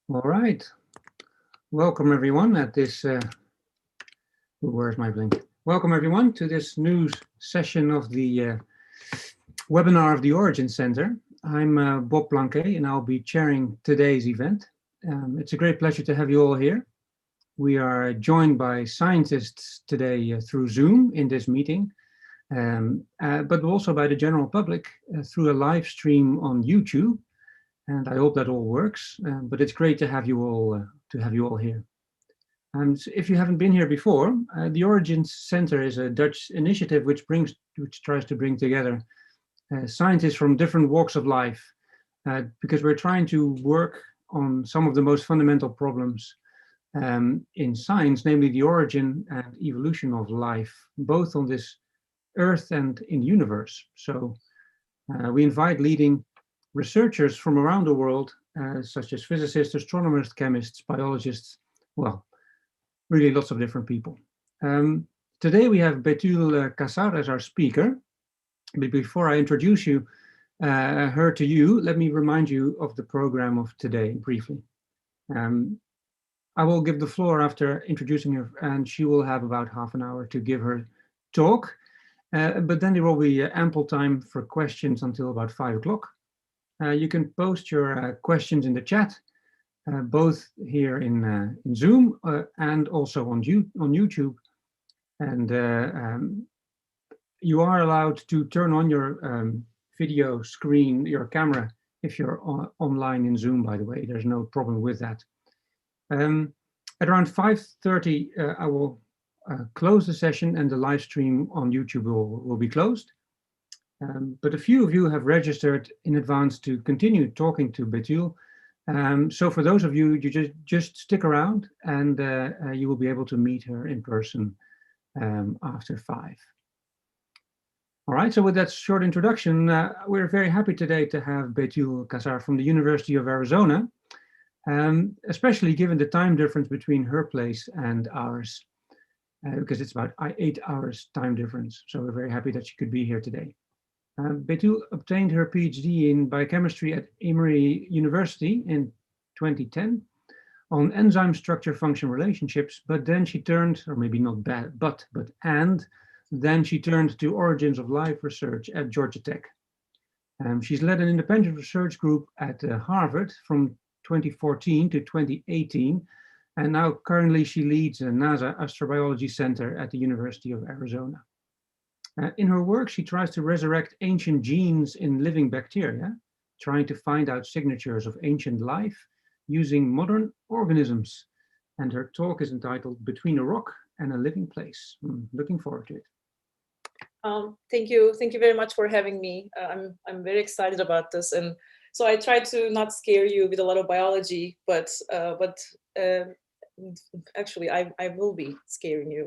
All right. Welcome everyone at this, where's my blink? Welcome everyone to this news session of the webinar of the Origin Center. I'm Bob Planquet and I'll be chairing today's event. It's a great pleasure to have you all here. We are joined by scientists today through Zoom in this meeting, but also by the general public through a live stream on YouTube. And I hope that all works, but it's great to have you all here. And if you haven't been here before, the Origin Center is a Dutch initiative which tries to bring together scientists from different walks of life, because we're trying to work on some of the most fundamental problems in science, namely the origin and evolution of life, both on this Earth and in the universe. So we invite leading researchers from around the world, such as physicists, astronomers, chemists, biologists, well, really lots of different people. Today we have Betül Kaçar as our speaker. But before I introduce her to you, let me remind you of the program of today briefly. I will give the floor after introducing her, and she will have about half an hour to give her talk. But then there will be ample time for questions until about 5 o'clock. You can post your questions in the chat, both here in Zoom and also on YouTube. And you are allowed to turn on your video screen, your camera, if you're online in Zoom, by the way. There's no problem with that. At around 5:30, I will close the session and the live stream on YouTube will be closed. But a few of you have registered in advance to continue talking to Betül. So for those of you, you just stick around and you will be able to meet her in person after 5. All right, so with that short introduction, we're very happy today to have Betül Kaçar from the University of Arizona, especially given the time difference between her place and ours, because it's about 8 hours time difference. So we're very happy that she could be here today. Betül obtained her PhD in biochemistry at Emory University in 2010 on enzyme structure-function relationships, but then she turned, or maybe not bad, but then she turned to origins of life research at Georgia Tech. She's led an independent research group at Harvard from 2014 to 2018, and now currently she leads a NASA Astrobiology Center at the University of Arizona. In her work, she tries to resurrect ancient genes in living bacteria, trying to find out signatures of ancient life using modern organisms. And her talk is entitled Between a Rock and a Living Place. Looking forward to it. Thank you very much for having me. I'm very excited about this, and so I try to not scare you with a lot of biology, but actually I will be scaring you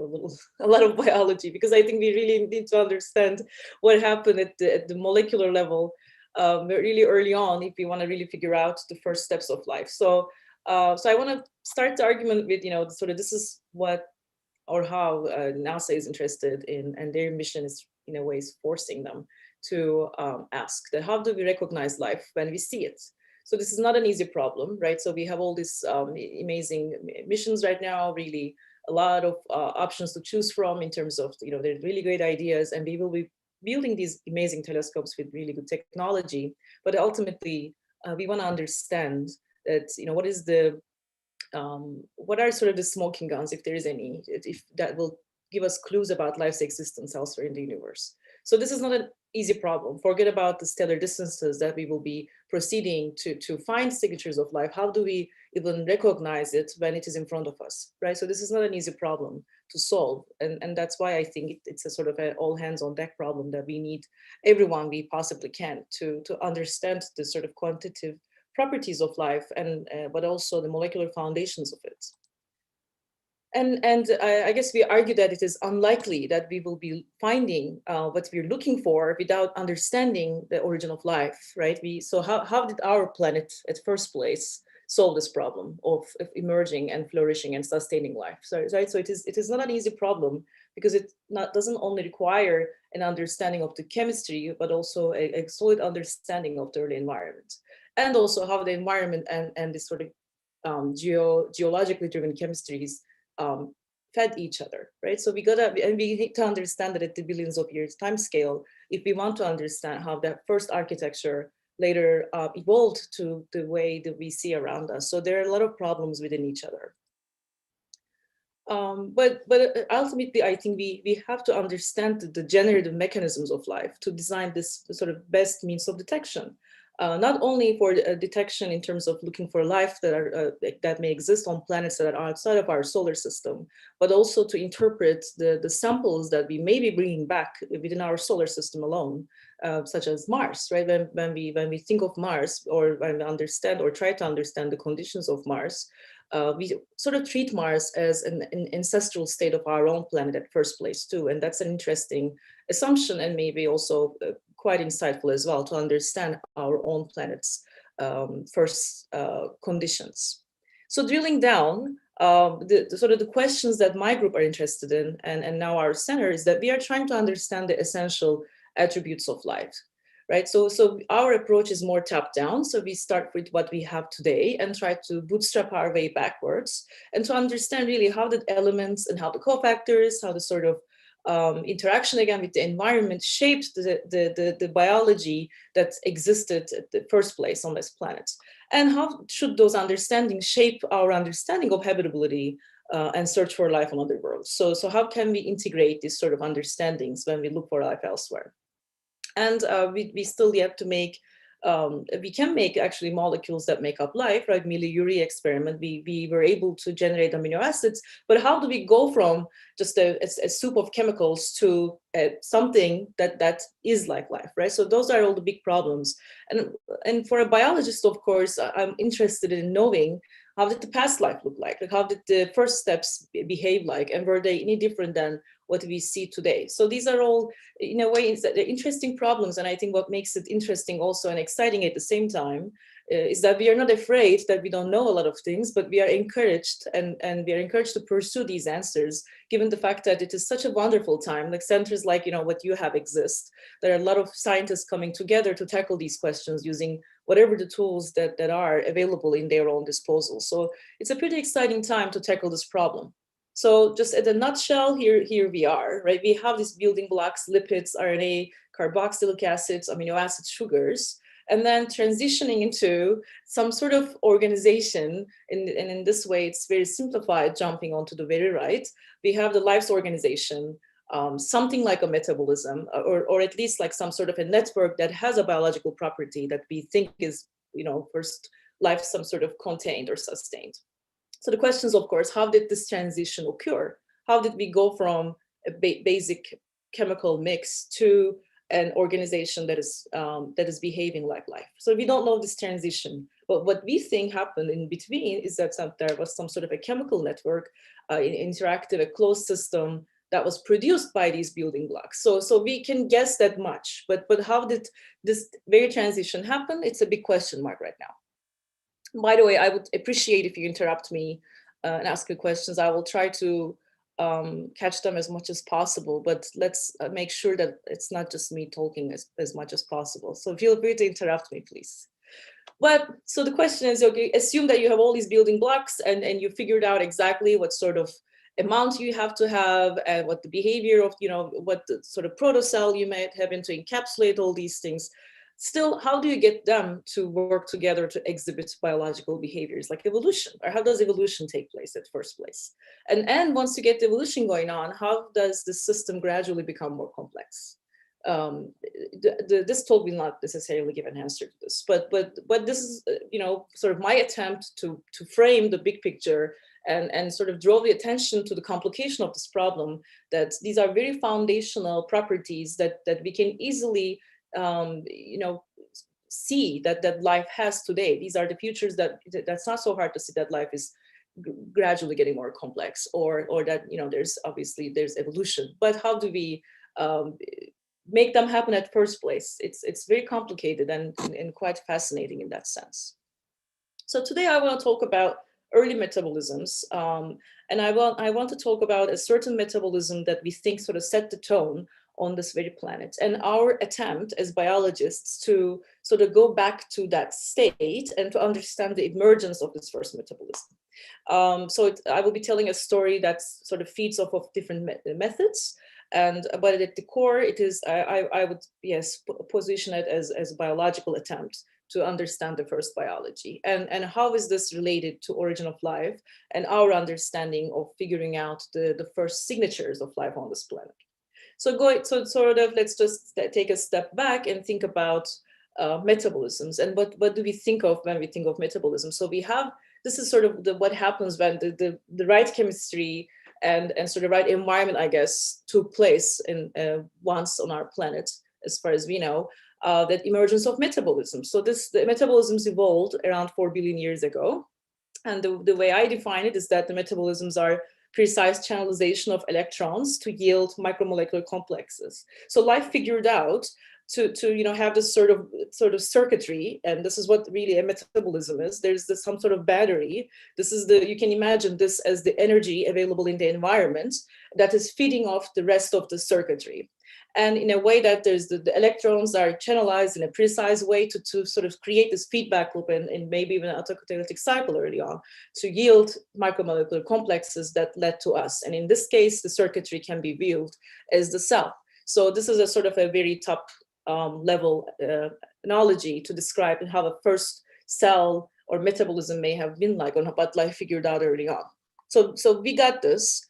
a lot of biology, because I think we really need to understand what happened at the molecular level really early on if we want to really figure out the first steps of life. So I want to start the argument with, sort of this is what or how NASA is interested in, and their mission is in a way is forcing them to ask that how do we recognize life when we see it? So this is not an easy problem, right? So we have all these amazing missions right now, really a lot of options to choose from in terms of, they're really great ideas, and we will be building these amazing telescopes with really good technology. But ultimately, we want to understand that, what is the what are sort of the smoking guns, if there is any, if that will give us clues about life's existence elsewhere in the universe. So this is not an easy problem. Forget about the stellar distances that we will be proceeding to find signatures of life. How do we even recognize it when it is in front of us, right? So this is not an easy problem to solve. And that's why I think it's a sort of an all hands on deck problem that we need everyone we possibly can to understand the sort of quantitative properties of life, and but also the molecular foundations of it. And I guess we argue that it is unlikely that we will be finding what we're looking for without understanding the origin of life, right? So how did our planet at first place solve this problem of emerging and flourishing and sustaining life? So it is not an easy problem, because it doesn't only require an understanding of the chemistry, but also a solid understanding of the early environment, and also how the environment and this sort of geologically driven chemistries fed each other, right? So we need to understand that at the billions of years time scale, if we want to understand how that first architecture later evolved to the way that we see around us. So there are a lot of problems within each other. But ultimately, I think we have to understand the generative mechanisms of life to design this sort of best means of detection. Not only for detection in terms of looking for life that may exist on planets that are outside of our solar system, but also to interpret the samples that we may be bringing back within our solar system alone, such as Mars, right? When we think of Mars, or when we understand or try to understand the conditions of Mars, we sort of treat Mars as an ancestral state of our own planet at first place too, and that's an interesting assumption, and maybe also quite insightful as well to understand our own planet's first conditions. So drilling down, the sort of the questions that my group are interested in, and now our center, is that we are trying to understand the essential attributes of life, right? So our approach is more top down. So we start with what we have today and try to bootstrap our way backwards, and to understand really how the elements and how the cofactors, how the sort of interaction again with the environment shaped the biology that existed at the first place on this planet. And how should those understandings shape our understanding of habitability and search for life on other worlds? So how can we integrate these sort of understandings when we look for life elsewhere? And we still yet to make, we can make actually molecules that make up life, right? Mili-Urey experiment, we were able to generate amino acids, but how do we go from just a soup of chemicals to something that is like life, right? So those are all the big problems. And for a biologist, of course, I'm interested in knowing, how did the past life look like? Like, how did the first steps behave like? And were they any different than what we see today? So these are all, in a way, they're interesting problems. And I think what makes it interesting also and exciting at the same time is that we are not afraid that we don't know a lot of things, but we are encouraged, and we are encouraged to pursue these answers, given the fact that it is such a wonderful time. Like centers like, you know, what you have exist. There are a lot of scientists coming together to tackle these questions using whatever the tools that are available in their own disposal. So it's a pretty exciting time to tackle this problem. So just at a nutshell, here we are, right? We have these building blocks: lipids, RNA, carboxylic acids, amino acids, sugars, and then transitioning into some sort of organization. And in this way, it's very simplified, jumping onto the very right. We have the life's organization, something like a metabolism, or at least like some sort of a network that has a biological property that we think is, you know, first life some sort of contained or sustained. So the question is, of course, how did this transition occur? How did we go from a basic chemical mix to an organization that is behaving like life? So we don't know this transition, but what we think happened in between is that there was some sort of a chemical network, interactive, a closed system that was produced by these building blocks. So we can guess that much, but how did this very transition happen? It's a big question mark right now. By the way, I would appreciate if you interrupt me and ask me questions. I will try to catch them as much as possible, but let's make sure that it's not just me talking as much as possible. So feel free to interrupt me, please. But so the question is, okay, assume that you have all these building blocks and you figured out exactly what sort of amount you have to have and what the behavior of, you know, what the sort of protocell you might have to encapsulate all these things. Still, how do you get them to work together to exhibit biological behaviors like evolution? Or how does evolution take place at first place? And once you get the evolution going on, how does the system gradually become more complex? This talk will not necessarily give an answer to this, but this is, you know, sort of my attempt to frame the big picture and sort of draw the attention to the complication of this problem, that these are very foundational properties that we can easily you know, see that life has today. These are the futures that's not so hard to see, that life is gradually getting more complex, or that, you know, there's evolution. But how do we make them happen at first place? It's very complicated and quite fascinating in that sense. So today I want to talk about early metabolisms. And I want to talk about a certain metabolism that we think sort of set the tone on this very planet. And our attempt as biologists to sort of go back to that state and to understand the emergence of this first metabolism. I will be telling a story that sort of feeds off of different methods. But at the core, it is, I would, yes, position it as a biological attempt to understand the first biology. And how is this related to origin of life and our understanding of figuring out the first signatures of life on this planet. So let's just take a step back and think about metabolisms and what do we think of when we think of metabolism. So this is sort of what happens when the right chemistry and sort of right environment, I guess, took place in once on our planet, as far as we know, that emergence of metabolism. So the metabolisms evolved around 4 billion years ago. And the way I define it is that the metabolisms are precise channelization of electrons to yield micromolecular complexes. So life figured out to have this sort of circuitry, and this is what really a metabolism is. There's some sort of battery. You can imagine this as the energy available in the environment that is feeding off the rest of the circuitry. And in a way that there's the electrons are channelized in a precise way to sort of create this feedback loop and maybe even an autocatalytic cycle early on to yield micromolecular complexes that led to us. And in this case, the circuitry can be viewed as the cell. So this is a sort of a very top level analogy to describe how the first cell or metabolism may have been like, or what life figured out early on. So we got this.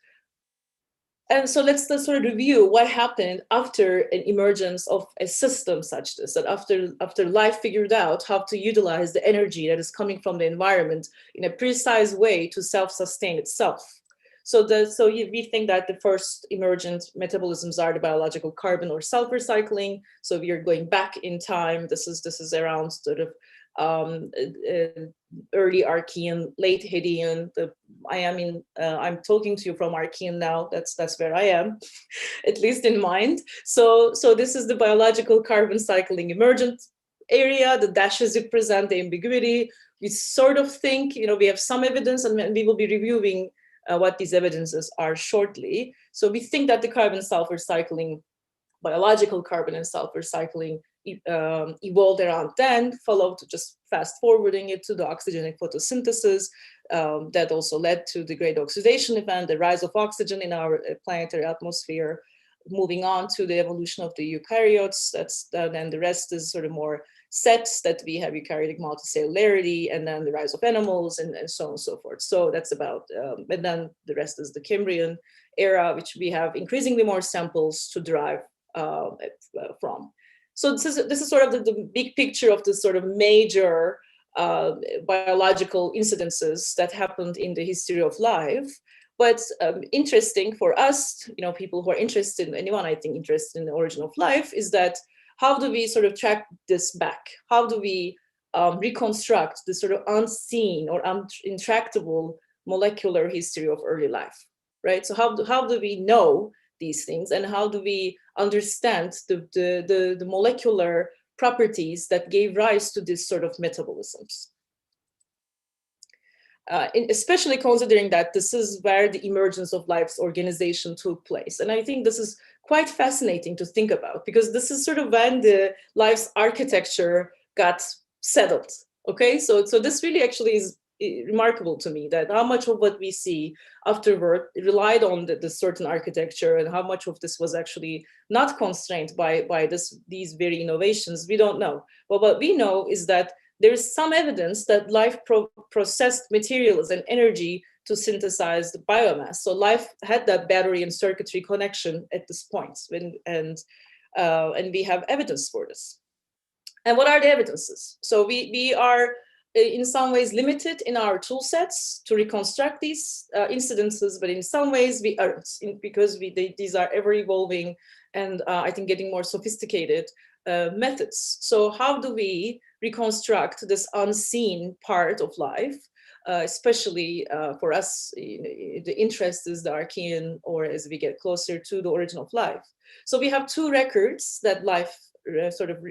And so let's sort of review what happened after an emergence of a system such this, that after life figured out how to utilize the energy that is coming from the environment in a precise way to self-sustain itself. So we think that the first emergent metabolisms are the biological carbon or sulfur cycling. So we are going back in time. This is around sort of early Archean, late Hadean. I'm talking to you from Archean now. That's where I am, at least in mind. So this is the biological carbon cycling emergent area. The dashes represent the ambiguity. We sort of think, we have some evidence, and we will be reviewing what these evidences are shortly. So we think that the carbon sulfur cycling, biological carbon and sulfur cycling evolved around then, followed, just fast forwarding it to the oxygenic photosynthesis that also led to the great oxidation event, the rise of oxygen in our planetary atmosphere, moving on to the evolution of the eukaryotes. Then the rest is sort of more sets that we have eukaryotic multicellularity, and then the rise of animals and so on and so forth. So that's about, and then the rest is the Cambrian era, which we have increasingly more samples to derive from. So this is sort of the big picture of the sort of major biological incidences that happened in the history of life. But interesting for us, people who are interested, anyone I think interested in the origin of life, is that how do we sort of track this back? How do we reconstruct the sort of unseen or intractable molecular history of early life, right? So how do we know these things, and how do we understand the molecular properties that gave rise to this sort of metabolisms? Especially considering that this is where the emergence of life's organization took place. And I think this is quite fascinating to think about, because this is sort of when the life's architecture got settled. Okay, so this really actually is remarkable to me, that how much of what we see afterward relied on the certain architecture, and how much of this was actually not constrained by these very innovations, we don't know. But what we know is that there is some evidence that life processed materials and energy to synthesize the biomass. So life had that battery and circuitry connection at this point, and we have evidence for this. And what are the evidences? So we are in some ways limited in our tool sets to reconstruct these incidences, but in some ways we aren't, because these are ever evolving and I think getting more sophisticated methods. So how do we reconstruct this unseen part of life especially for us, the interest is the Archean, or as we get closer to the origin of life. So we have two records that life sort of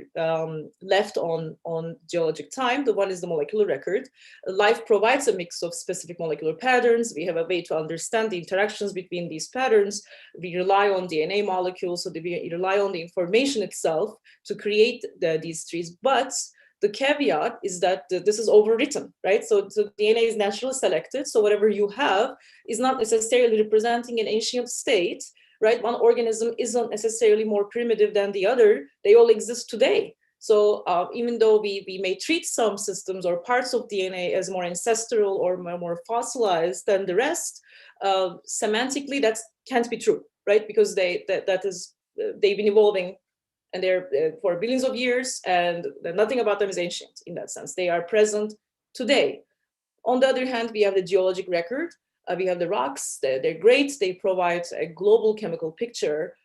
left on geologic time. The one is the molecular record. Life provides a mix of specific molecular patterns. We have a way to understand the interactions between these patterns. We rely on DNA molecules, so we rely on the information itself to create these trees. But the caveat is that this is overwritten, right? So DNA is naturally selected. So whatever you have is not necessarily representing an ancient state, right? One organism isn't necessarily more primitive than the other. They all exist today. So even though we may treat some systems or parts of DNA as more ancestral or more fossilized than the rest, semantically that can't be true, right? Because they've been evolving, and they're for billions of years, and nothing about them is ancient in that sense. They are present today. On the other hand, we have the geologic record. We have the rocks. They're great. They provide a global chemical picture,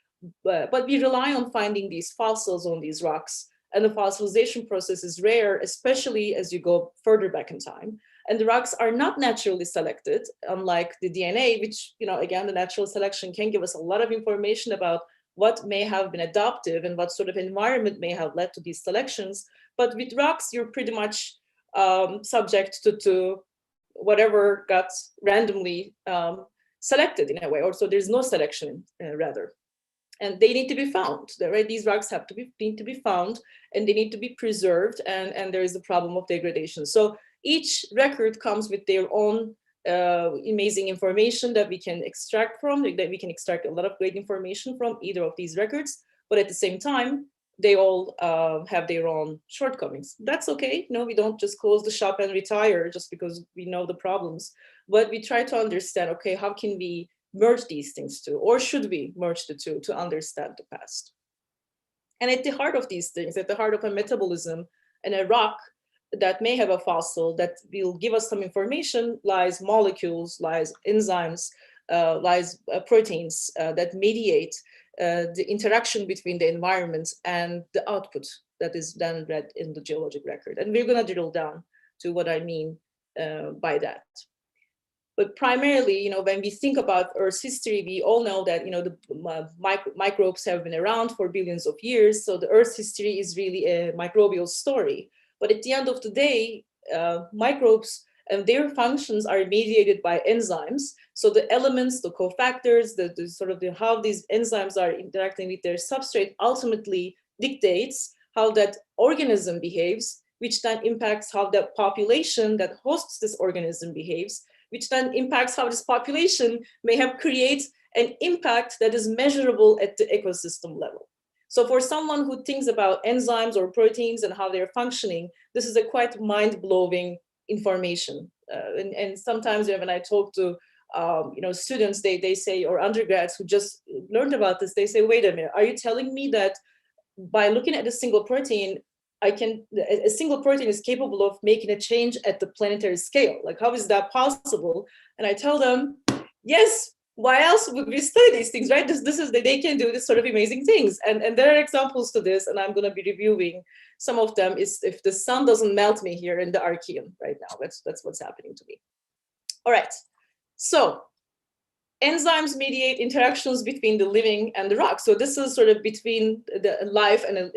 but we rely on finding these fossils on these rocks. And the fossilization process is rare, especially as you go further back in time. And the rocks are not naturally selected, unlike the DNA, which, again, the natural selection can give us a lot of information about what may have been adaptive and what sort of environment may have led to these selections. But with rocks, you're pretty much subject to whatever got randomly selected in a way, or so there's no selection rather. And they need to be found, right? These rocks need to be found, and they need to be preserved, and there is the problem of degradation. So each record comes with their own amazing information that we can extract from, that we can extract a lot of great information from either of these records, but at the same time, they all have their own shortcomings. That's okay. We don't just close the shop and retire just because we know the problems, but we try to understand, okay, how can we merge these things too, or should we merge the two to understand the past? And at the heart of these things, at the heart of a metabolism and a rock that may have a fossil that will give us some information, lies molecules, lies enzymes, lies proteins that mediate the interaction between the environment and the output that is then read in the geologic record. And we're going to drill down to what I mean by that. But primarily, when we think about Earth's history, we all know that, the microbes have been around for billions of years. So the Earth's history is really a microbial story. But at the end of the day, microbes and their functions are mediated by enzymes. So the elements, the cofactors, how these enzymes are interacting with their substrate ultimately dictates how that organism behaves, which then impacts how the population that hosts this organism behaves, which then impacts how this population may have created an impact that is measurable at the ecosystem level. So for someone who thinks about enzymes or proteins and how they're functioning, this is a quite mind-blowing information. And sometimes when I talk to students, they say, or undergrads who just learned about this, they say, wait a minute, are you telling me that by looking at a single protein, a single protein is capable of making a change at the planetary scale? Like, how is that possible? And I tell them, yes, why else would we study these things, right? They can do this sort of amazing things. And there are examples to this, and I'm going to be reviewing some of them. Is if the sun doesn't melt me here in the Archean right now. That's what's happening to me. All right. So enzymes mediate interactions between the living and the rock. So this is sort of between the life and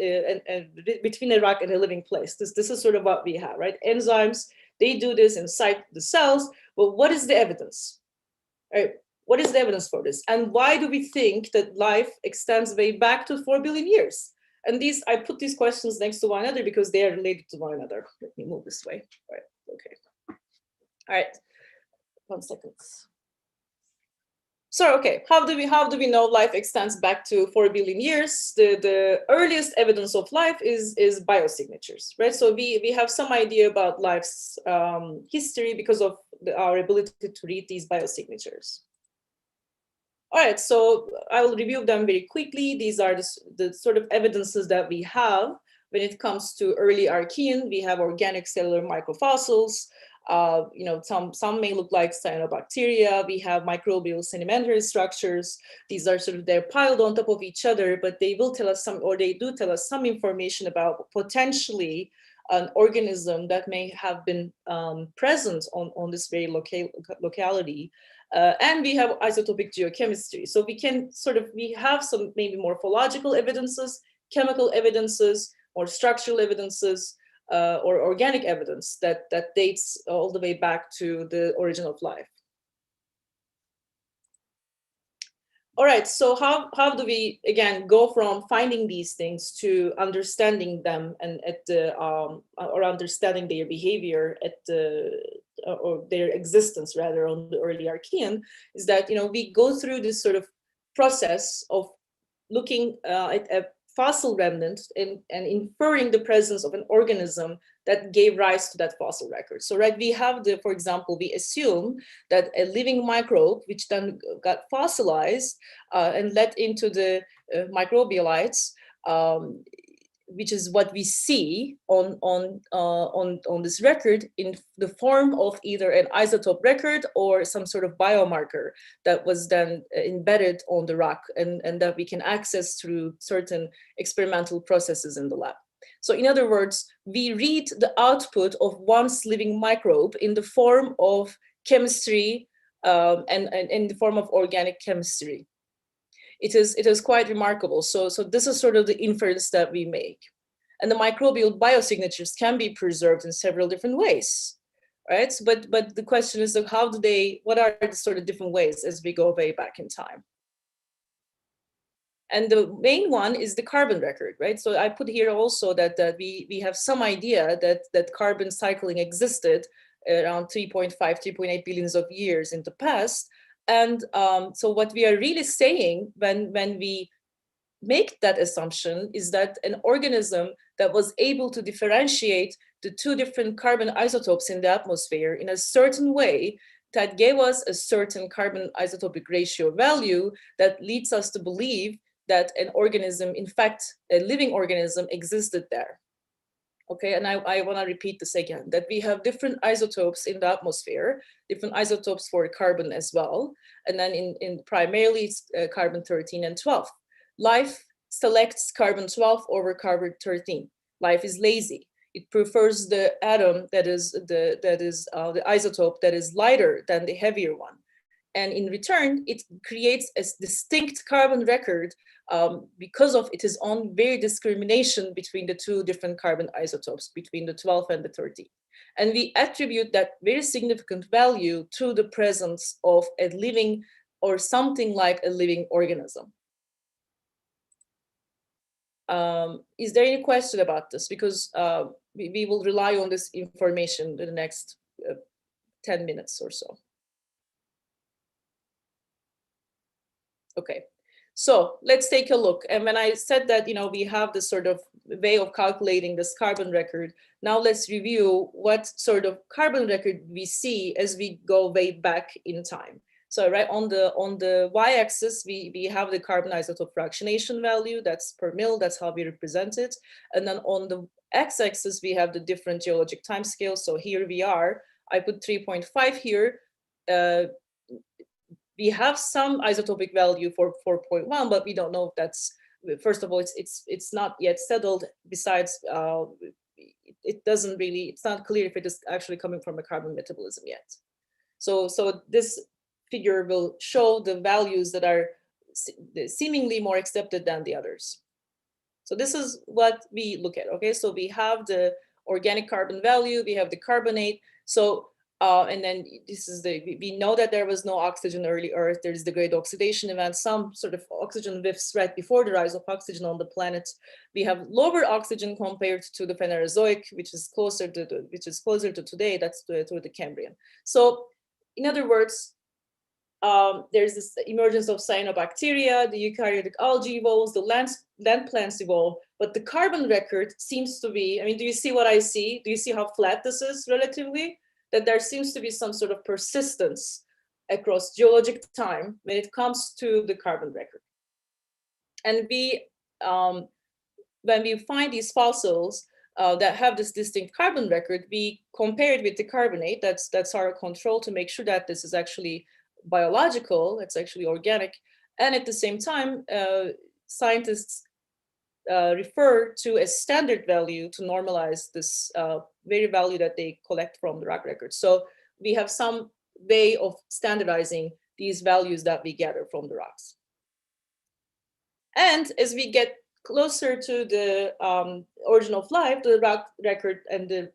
between a rock and a living place. This is sort of what we have, right? Enzymes, they do this inside the cells. But what is the evidence? All right. What is the evidence for this? And why do we think that life extends way back to 4 billion years? And I put these questions next to one another because they are related to one another. Let me move this way. All right, okay. All right, 1 second. So, okay, how do we know life extends back to 4 billion years? The earliest evidence of life is biosignatures, right? So we have some idea about life's history because of our ability to read these biosignatures. All right, so I will review them very quickly. These are the sort of evidences that we have when it comes to early Archean. We have organic cellular microfossils. Some may look like cyanobacteria. We have microbial sedimentary structures. These are they're piled on top of each other, but they will tell us they do tell us some information about potentially an organism that may have been present on this very locality. And we have isotopic geochemistry. So we have some maybe morphological evidences, chemical evidences, or structural evidences, or organic evidence that dates all the way back to the origin of life. All right, so how do we, again, go from finding these things to understanding them and or understanding their behavior or their existence rather on the early Archean, is that, we go through this sort of process of looking at a fossil remnant and inferring the presence of an organism that gave rise to that fossil record. So, right, we have for example, we assume that a living microbe, which then got fossilized and led into the microbialites, which is what we see on this record in the form of either an isotope record or some sort of biomarker that was then embedded on the rock and that we can access through certain experimental processes in the lab. So in other words, we read the output of one's living microbe in the form of chemistry and in the form of organic chemistry. It is quite remarkable. So this is sort of the inference that we make. And the microbial biosignatures can be preserved in several different ways, right? But the question is, what are the sort of different ways as we go way back in time? And the main one is the carbon record, right? So I put here also that we have some idea that carbon cycling existed around 3.5, 3.8 billions of years in the past. And so what we are really saying when we make that assumption is that an organism that was able to differentiate the two different carbon isotopes in the atmosphere in a certain way that gave us a certain carbon isotopic ratio value that leads us to believe that an organism, in fact, a living organism existed there. Okay, and I want to repeat this again, that we have different isotopes in the atmosphere, different isotopes for carbon as well. And then in primarily it's carbon 13 and 12. Life selects carbon 12 over carbon 13. Life is lazy. It prefers the atom that is the isotope that is lighter than the heavier one. And in return, it creates a distinct carbon record because of its own very discrimination between the two different carbon isotopes, between the 12 and the 13. And we attribute that very significant value to the presence of a living or something like a living organism. Is there any question about this? Because we will rely on this information in the next 10 minutes or so. Okay, so let's take a look. And when I said that, we have this sort of way of calculating this carbon record, now let's review what sort of carbon record we see as we go way back in time. So right on the y-axis, we have the carbon isotope fractionation value, that's per mil, that's how we represent it. And then on the x-axis, we have the different geologic timescales. So here we are, I put 3.5 here. We have some isotopic value for 4.1, but we don't know if that's, first of all, it's not yet settled. Besides, it's not clear if it is actually coming from a carbon metabolism yet. So this figure will show the values that are seemingly more accepted than the others. So this is what we look at, okay? So we have the organic carbon value, we have the carbonate. So and then this is we know that there was no oxygen early Earth. There's the great oxidation event, some sort of oxygen whiffs right before the rise of oxygen on the planet. We have lower oxygen compared to the Phanerozoic, which is closer to today. That's to the Cambrian. So in other words, there's this emergence of cyanobacteria, the eukaryotic algae evolves, the land plants evolve, but the carbon record seems to be, do you see what I see? Do you see how flat this is relatively? That there seems to be some sort of persistence across geologic time when it comes to the carbon record. And when we find these fossils that have this distinct carbon record, we compare it with the carbonate. That's our control to make sure that this is actually biological, it's actually organic. And at the same time, scientists refer to a standard value to normalize this very value that they collect from the rock records. So we have some way of standardizing these values that we gather from the rocks. And as we get closer to the origin of life, the rock record and the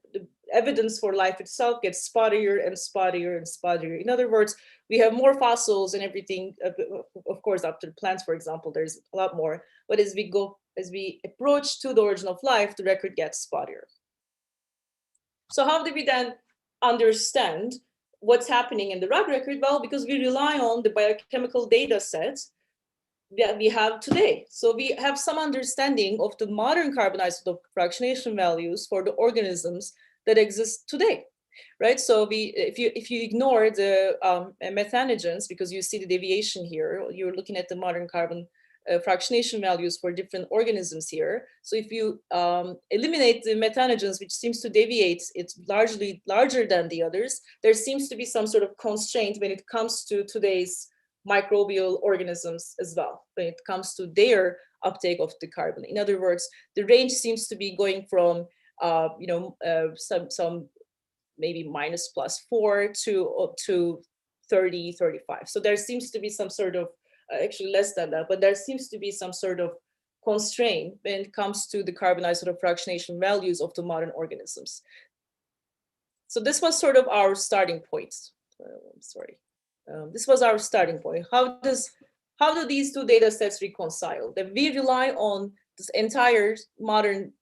evidence for life itself gets spottier and spottier and spottier. In other words, we have more fossils and everything. Of course, after plants, for example, there's a lot more. But as we approach to the origin of life, the record gets spottier. So how do we then understand what's happening in the rock record? Well, because we rely on the biochemical data sets that we have today. So we have some understanding of the modern carbon isotope fractionation values for the organisms that exist today, right? So if you ignore the methanogens, because you see the deviation here, you're looking at the modern carbon fractionation values for different organisms here. So if you eliminate the methanogens, which seems to deviate, it's largely larger than the others, there seems to be some sort of constraint when it comes to today's microbial organisms as well, when it comes to their uptake of the carbon. In other words, the range seems to be going from some maybe minus plus 4 to 30, 35. So there seems to be some sort of, actually less than that, but there seems to be some sort of constraint when it comes to the carbon isotope fractionation values of the modern organisms. So this was sort of our starting point. This was our starting point. How do these two data sets reconcile? That we rely on this entire modern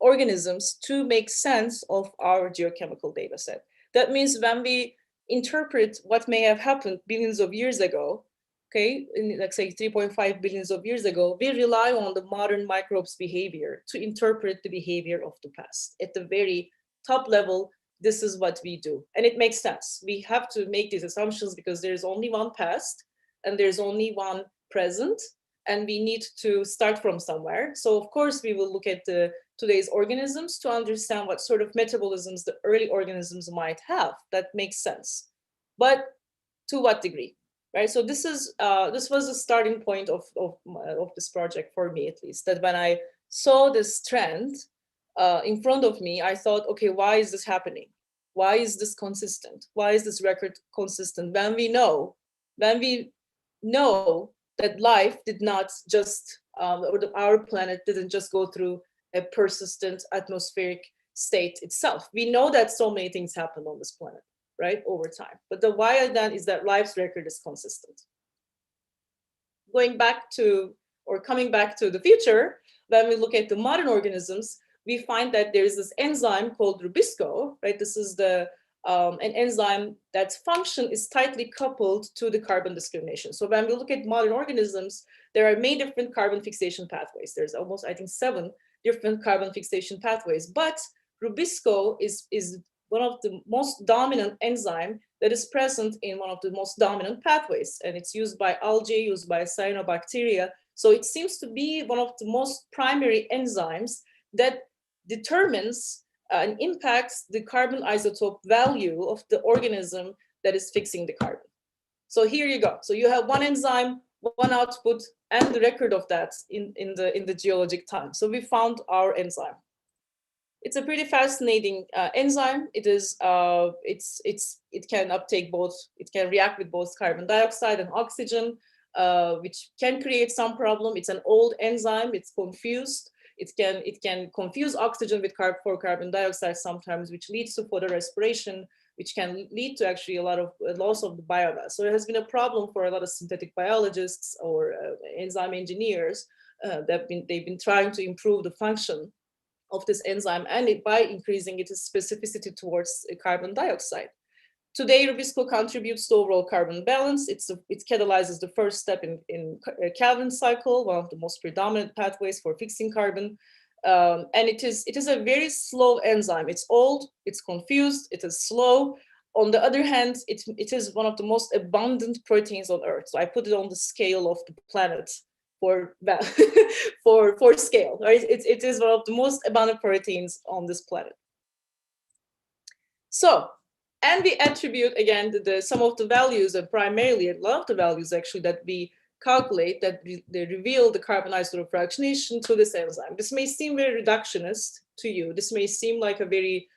organisms to make sense of our geochemical data set. That means when we interpret what may have happened billions of years ago, okay, let's say 3.5 billions of years ago, we rely on the modern microbes' behavior to interpret the behavior of the past. At the very top level, this is what we do. And it makes sense. We have to make these assumptions because there's only one past and there's only one present, and we need to start from somewhere. So of course, we will look at today's organisms to understand what sort of metabolisms the early organisms might have. That makes sense. But to what degree, right? So this was the starting point of this project for me, at least, that when I saw this trend in front of me, I thought, okay, why is this happening? Why is this consistent? Why is this record consistent? When we know that life did not just, our planet didn't just go through a persistent atmospheric state itself. We know that so many things happen on this planet, right, over time. But the why then is that life's record is consistent. Coming back to the future, when we look at the modern organisms, we find that there is this enzyme called Rubisco, right? This is an enzyme that's function is tightly coupled to the carbon discrimination. So when we look at modern organisms, there are many different carbon fixation pathways. There's almost, I think, 7 different carbon fixation pathways, but Rubisco is one of the most dominant enzyme that is present in one of the most dominant pathways, and it's used by algae, used by cyanobacteria. So it seems to be one of the most primary enzymes that determines and impacts the carbon isotope value of the organism that is fixing the carbon. So here you go. So you have one enzyme, one output, and the record of that in the geologic time. So we found our enzyme. It's a pretty fascinating enzyme. It is it can uptake both. It can react with both carbon dioxide and oxygen, which can create some problem. It's an old enzyme. It's confused. It can confuse oxygen with carbon dioxide sometimes, which leads to photorespiration, which can lead to actually a lot of loss of the biomass. So it has been a problem for a lot of synthetic biologists or enzyme engineers. They've been trying to improve the function of this enzyme and by increasing its specificity towards carbon dioxide. Today, Rubisco contributes to overall carbon balance. It catalyzes the first step in Calvin cycle, one of the most predominant pathways for fixing carbon. And it is a very slow enzyme. It's old, it's confused, it is slow. On the other hand, it is one of the most abundant proteins on Earth. So I put it on the scale of the planet for scale, right? It is one of the most abundant proteins on this planet. So, and we attribute again some of the values, and primarily a lot of the values actually that we calculate that they reveal the carbon isotope fractionation to this enzyme. This may seem very reductionist to you. This may seem like a very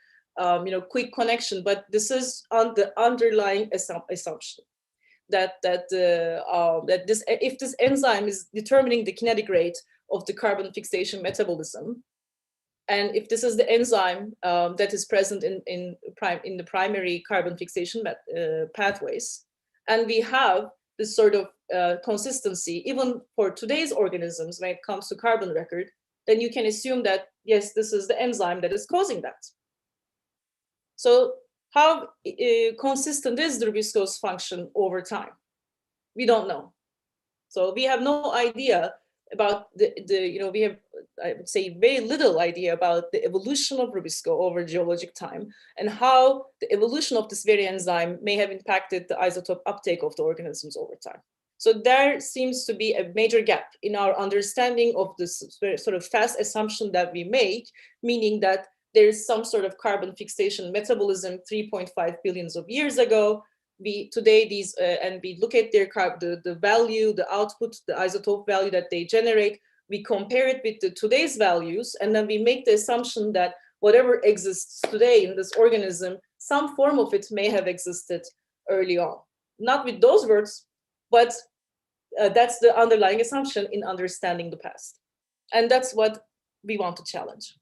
quick connection, but this is on the underlying assumption that if this enzyme is determining the kinetic rate of the carbon fixation metabolism, and if this is the enzyme that is present in the primary carbon fixation pathways, and we have this sort of consistency even for today's organisms when it comes to carbon record, then you can assume that yes, this is the enzyme that is causing that. So how consistent is the Rubisco's function over time? We don't know. So we have no idea about we have, I would say, very little idea about the evolution of Rubisco over geologic time and how the evolution of this very enzyme may have impacted the isotope uptake of the organisms over time. So there seems to be a major gap in our understanding of this sort of fast assumption that we make, meaning that there is some sort of carbon fixation metabolism 3.5 billions of years ago. Today these and we look at their the value, the output, the isotope value that they generate. We compare it with today's values, and then we make the assumption that whatever exists today in this organism, some form of it may have existed early on. Not with those words, but that's the underlying assumption in understanding the past, and that's what we want to challenge.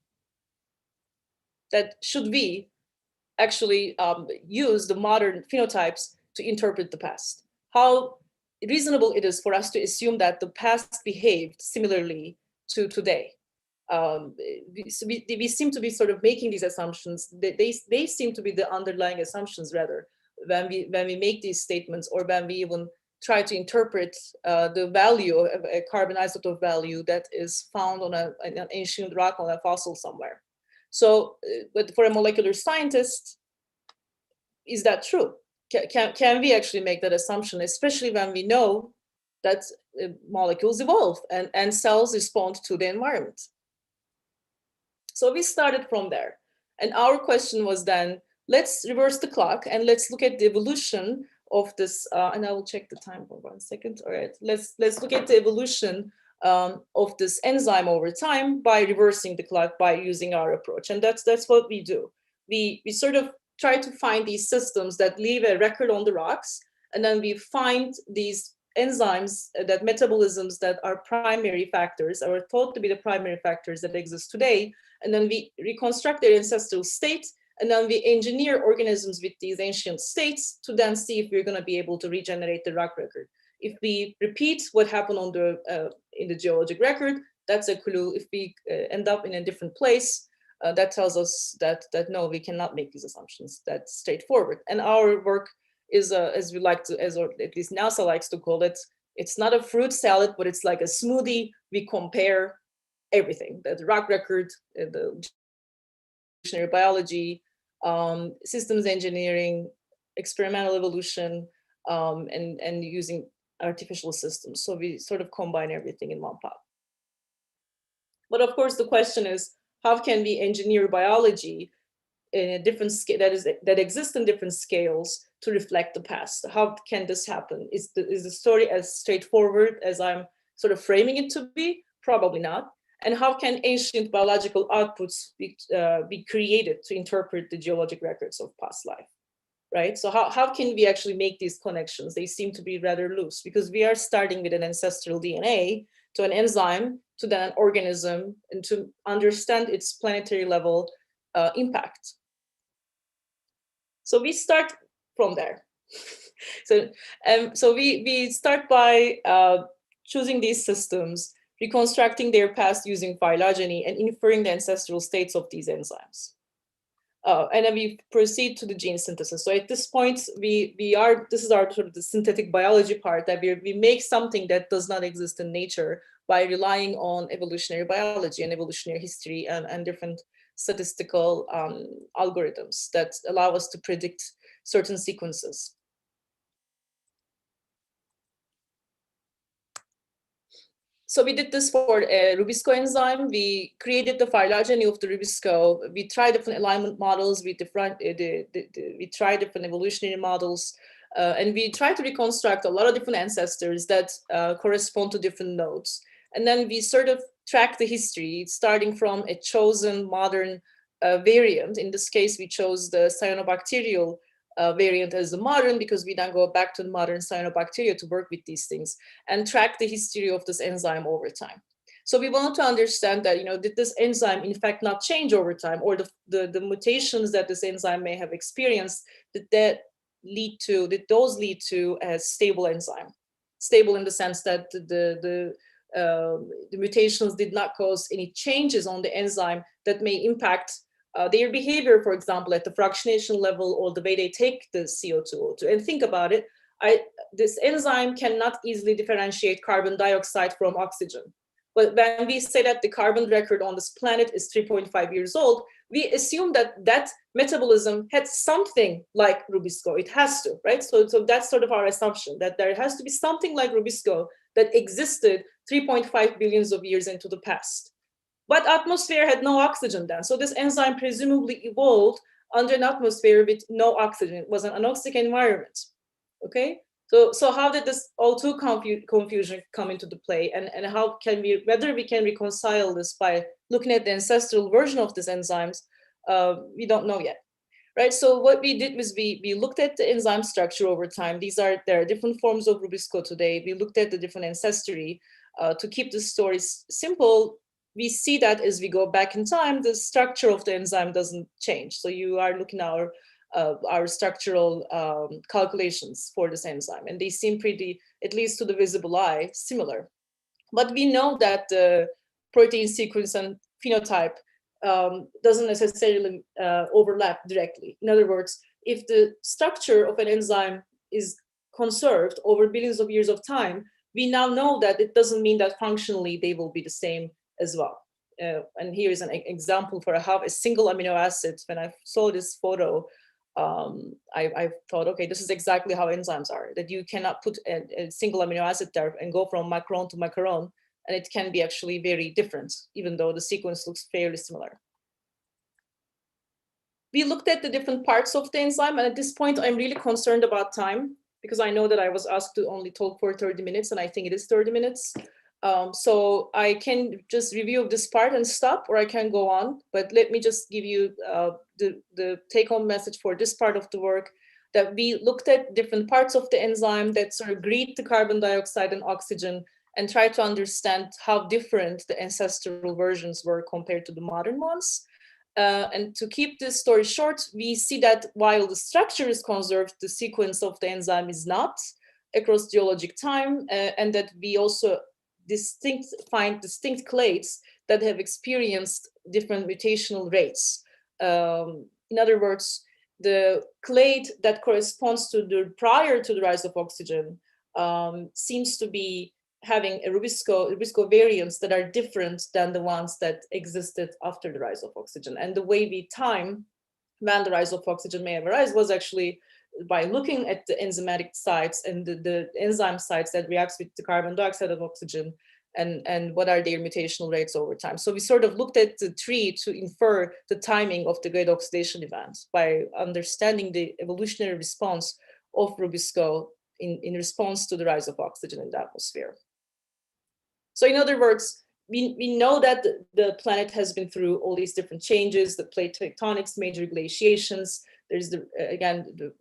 That should we actually use the modern phenotypes to interpret the past? How reasonable it is for us to assume that the past behaved similarly to today. We seem to be sort of making these assumptions. They seem to be the underlying assumptions rather when we make these statements, or when we even try to interpret the value of a carbon isotope value that is found on an ancient rock, on a fossil somewhere. So, but for a molecular scientist, is that true? Can we actually make that assumption, especially when we know that molecules evolve and cells respond to the environment? So we started from there. And our question was then, let's reverse the clock and let's look at the evolution of this, and I will check the time for 1 second. All right, let's look at the evolution of this enzyme over time by reversing the clock, by using our approach. And that's what we do. We sort of try to find these systems that leave a record on the rocks, and then we find these enzymes, that metabolisms that are primary factors, or thought to be the primary factors that exist today, and then we reconstruct their ancestral state, and then we engineer organisms with these ancient states to then see if we're going to be able to regenerate the rock record. If we repeat what happened on in the geologic record, that's a clue. If we end up in a different place, that tells us that no, we cannot make these assumptions. That's straightforward. And our work is, as we like to, or at least NASA likes to call it, it's not a fruit salad, but it's like a smoothie. We compare everything: the rock record, the evolutionary biology, systems engineering, experimental evolution, and using artificial systems. So we sort of combine everything in one pot. But of course, the question is, how can we engineer biology in a different scale that exists in different scales to reflect the past? How can this happen? Is the story as straightforward as I'm sort of framing it to be? Probably not. And how can ancient biological outputs be created to interpret the geologic records of past life? Right? So how can we actually make these connections? They seem to be rather loose, because we are starting with an ancestral DNA to an enzyme to then an organism, and to understand its planetary level impact. So we start from there. So we start by choosing these systems, reconstructing their past using phylogeny, and inferring the ancestral states of these enzymes. And then we proceed to the gene synthesis. So at this point, this is our sort of the synthetic biology part, that we make something that does not exist in nature by relying on evolutionary biology and evolutionary history and different statistical algorithms that allow us to predict certain sequences. So we did this for a Rubisco enzyme. We created the phylogeny of the Rubisco. We tried different alignment models. We tried different evolutionary models. And we try to reconstruct a lot of different ancestors that correspond to different nodes. And then we sort of track the history, starting from a chosen modern variant. In this case, we chose the cyanobacterial variant as the modern, because we then go back to the modern cyanobacteria to work with these things and track the history of this enzyme over time. So we want to understand that, did this enzyme in fact not change over time, or the mutations that this enzyme may have experienced, did those lead to a stable enzyme? Stable in the sense that the mutations did not cause any changes on the enzyme that may impact their behavior, for example, at the fractionation level, or the way they take the CO2O2. And think about it, this enzyme cannot easily differentiate carbon dioxide from oxygen. But when we say that the carbon record on this planet is 3.5 years old, we assume that that metabolism had something like Rubisco. It has to, right? So that's sort of our assumption, that there has to be something like Rubisco that existed 3.5 billions of years into the past. But atmosphere had no oxygen then. So this enzyme presumably evolved under an atmosphere with no oxygen. It was an anoxic environment, okay? So how did this O2 confusion come into the play, and how can whether we can reconcile this by looking at the ancestral version of these enzymes, we don't know yet, right? So what we did was we looked at the enzyme structure over time. There are different forms of Rubisco today. We looked at the different ancestry. To keep the stories simple, we see that as we go back in time, the structure of the enzyme doesn't change. So you are looking at our structural calculations for this enzyme, and they seem pretty, at least to the visible eye, similar. But we know that the protein sequence and phenotype doesn't necessarily overlap directly. In other words, if the structure of an enzyme is conserved over billions of years of time, we now know that it doesn't mean that functionally they will be the same as well. And here is an example for how a single amino acid, when I saw this photo, I thought, okay, this is exactly how enzymes are, that you cannot put a single amino acid there and go from macaron to macaron, and it can be actually very different, even though the sequence looks fairly similar. We looked at the different parts of the enzyme, and at this point, I'm really concerned about time, because I know that I was asked to only talk for 30 minutes, and I think it is 30 minutes. So I can just review this part and stop, or I can go on, but let me just give you the take-home message for this part of the work, that we looked at different parts of the enzyme that sort of greet the carbon dioxide and oxygen, and try to understand how different the ancestral versions were compared to the modern ones. And to keep this story short, we see that while the structure is conserved, the sequence of the enzyme is not across geologic time, and that we also find distinct clades that have experienced different mutational rates. In other words, the clade that corresponds to the prior to the rise of oxygen seems to be having a Rubisco variants that are different than the ones that existed after the rise of oxygen. And the way we time when the rise of oxygen may have arisen was actually by looking at the enzymatic sites and the enzyme sites that reacts with the carbon dioxide and oxygen, and what are their mutational rates over time. So we sort of looked at the tree to infer the timing of the great oxidation events by understanding the evolutionary response of Rubisco in response to the rise of oxygen in the atmosphere. So in other words, we know that the planet has been through all these different changes, the plate tectonics, major glaciations. There's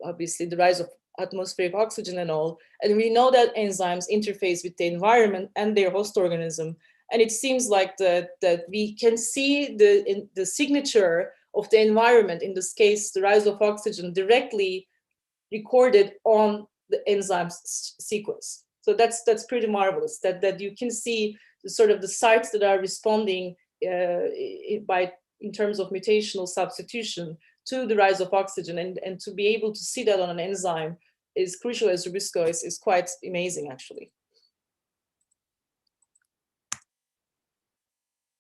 obviously the rise of atmospheric oxygen and all. And we know that enzymes interface with the environment and their host organism. And it seems like that we can see the signature of the environment, in this case, the rise of oxygen, directly recorded on the enzyme sequence. So that's pretty marvelous, that you can see the sites that are responding in terms of mutational substitution to the rise of oxygen, and to be able to see that on an enzyme is crucial as Rubisco is quite amazing, actually.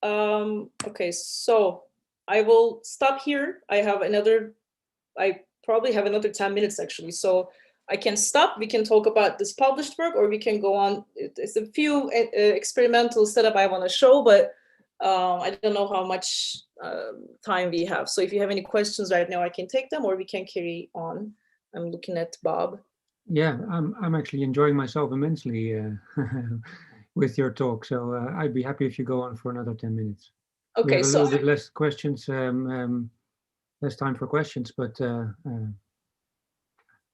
Okay, so I will stop here. I probably have another 10 minutes actually. So I can stop, we can talk about this published work, or we can go on. It's a few experimental setup I want to show, but I don't know how much time we have. So if you have any questions right now, I can take them, or we can carry on. I'm looking at Bob. Yeah, I'm actually enjoying myself immensely with your talk. So I'd be happy if you go on for another 10 minutes. We Okay, have a so little bit less questions, less time for questions, but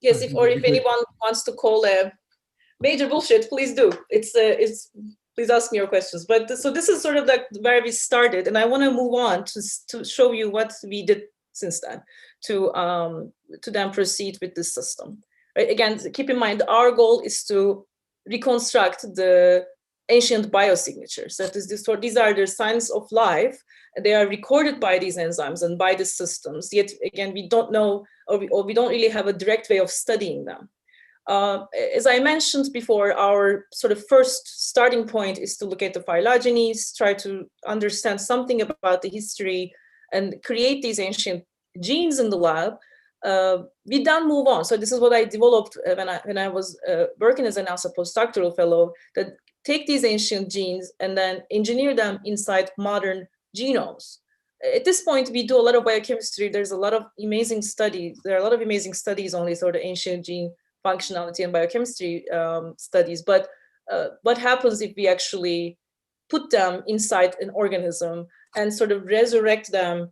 yes, if anyone wants to call a major bullshit, please do. It's please ask me your questions. But so this is sort of like where we started, and I want to move on to show you what we did since then to then proceed with this system. Right? Again, keep in mind our goal is to reconstruct the ancient biosignatures. That is, these are the signs of life. They are recorded by these enzymes and by the systems. Yet again, we don't know, or we don't really have a direct way of studying them. As I mentioned before, our sort of first starting point is to look at the phylogenies, try to understand something about the history, and create these ancient genes in the lab. We then move on. So this is what I developed when I was working as a NASA postdoctoral fellow, that take these ancient genes and then engineer them inside modern genomes. At this point, we do a lot of biochemistry. There's a lot of amazing studies. There are a lot of amazing studies on these sort of ancient gene functionality and biochemistry studies. But what happens if we actually put them inside an organism and sort of resurrect them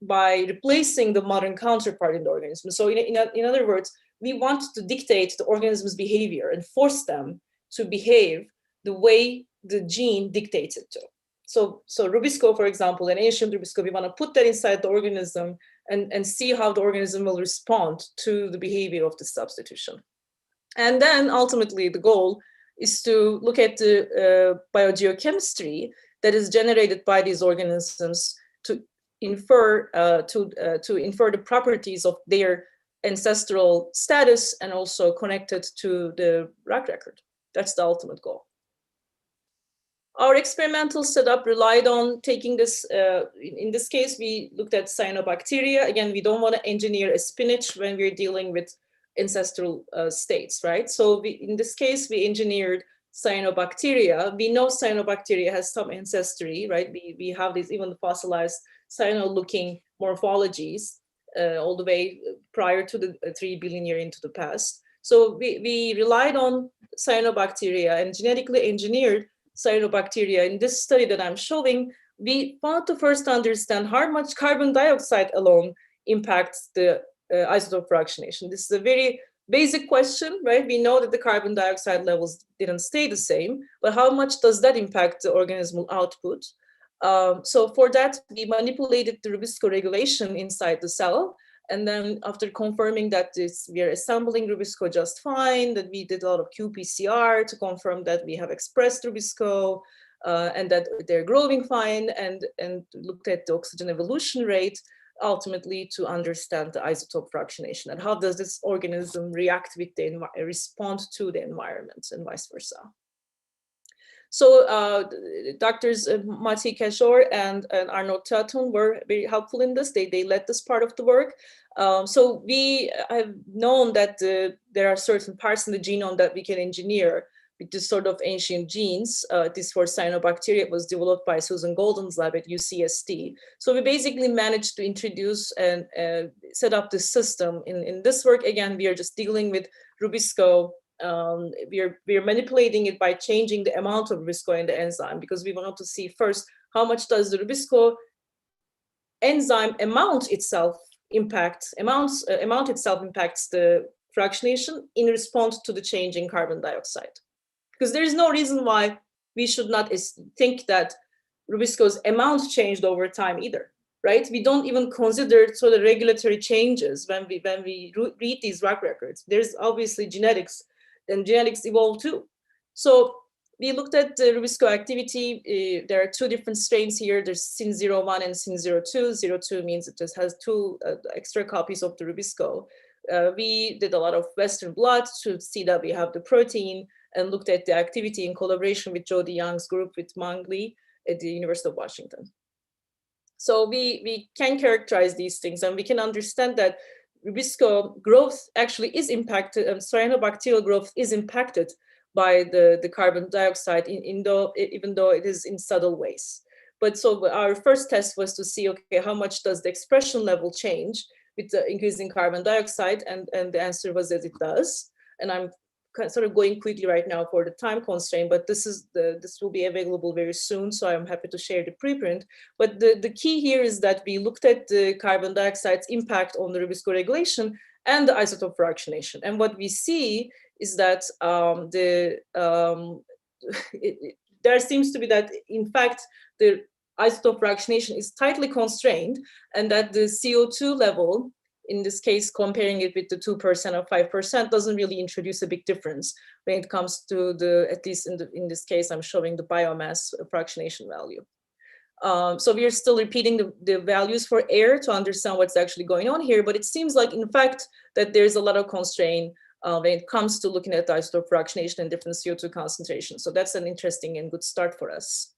by replacing the modern counterpart in the organism? So in other words, we want to dictate the organism's behavior and force them to behave the way the gene dictates it to. So Rubisco, for example, an ancient Rubisco, we want to put that inside the organism and see how the organism will respond to the behavior of the substitution. And then ultimately the goal is to look at the biogeochemistry that is generated by these organisms to infer the properties of their ancestral status and also connect it to the rock record. That's the ultimate goal. Our experimental setup relied on taking this, in this case, we looked at cyanobacteria. Again, we don't want to engineer a spinach when we're dealing with ancestral states, right? So in this case, we engineered cyanobacteria. We know cyanobacteria has some ancestry, right? We have these even fossilized cyano-looking morphologies all the way prior to the 3 billion years into the past. So we relied on cyanobacteria and genetically engineered cyanobacteria. In this study that I'm showing, we want to first understand how much carbon dioxide alone impacts the isotope fractionation. This is a very basic question, right? We know that the carbon dioxide levels didn't stay the same, but how much does that impact the organismal output? So for that, we manipulated the Rubisco regulation inside the cell. And then after confirming that we are assembling Rubisco just fine, that we did a lot of qPCR to confirm that we have expressed Rubisco and that they're growing fine, and looked at the oxygen evolution rate, ultimately to understand the isotope fractionation and how does this organism react with respond to the environment and vice versa. So doctors Betül Kaçar and Arnold Tatum were very helpful in this. They led this part of the work. So we have known that there are certain parts in the genome that we can engineer with this sort of ancient genes. This for cyanobacteria, it was developed by Susan Golden's lab at UCSD. So we basically managed to introduce and set up this system. In this work, again, we are just dealing with Rubisco. We are manipulating it by changing the amount of Rubisco in the enzyme, because we want to see first how much does the Rubisco enzyme amount itself impacts the fractionation in response to the change in carbon dioxide. Because there is no reason why we should not think that Rubisco's amount changed over time either, right? We don't even consider sort of regulatory changes when we read these rock records. There's obviously genetics, and genetics evolve too. So we looked at the Rubisco activity. There are two different strains here. There's SYN01 and SYN02. 02 means it just has two extra copies of the Rubisco. We did a lot of Western blot to see that we have the protein, and looked at the activity in collaboration with Jody Young's group with Mang Lee at the University of Washington. So we can characterize these things, and we can understand that Rubisco growth actually is impacted, and cyanobacterial growth is impacted by the carbon dioxide, even though it is in subtle ways. But so our first test was to see, okay, how much does the expression level change with the increasing carbon dioxide? And the answer was that it does. And I'm sort of going quickly right now for the time constraint, but this will be available very soon, so I'm happy to share the preprint. But the key here is that we looked at the carbon dioxide's impact on the Rubisco regulation and the isotope fractionation. And what we see is that there seems to be that, in fact, the isotope fractionation is tightly constrained, and that the CO2 level, in this case, comparing it with the 2% or 5%, doesn't really introduce a big difference when it comes to the, at least in this case, I'm showing the biomass fractionation value. So we are still repeating the values for air to understand what's actually going on here, but it seems like, in fact, that there's a lot of constraint when it comes to looking at the isotope fractionation and different CO2 concentrations. So that's an interesting and good start for us.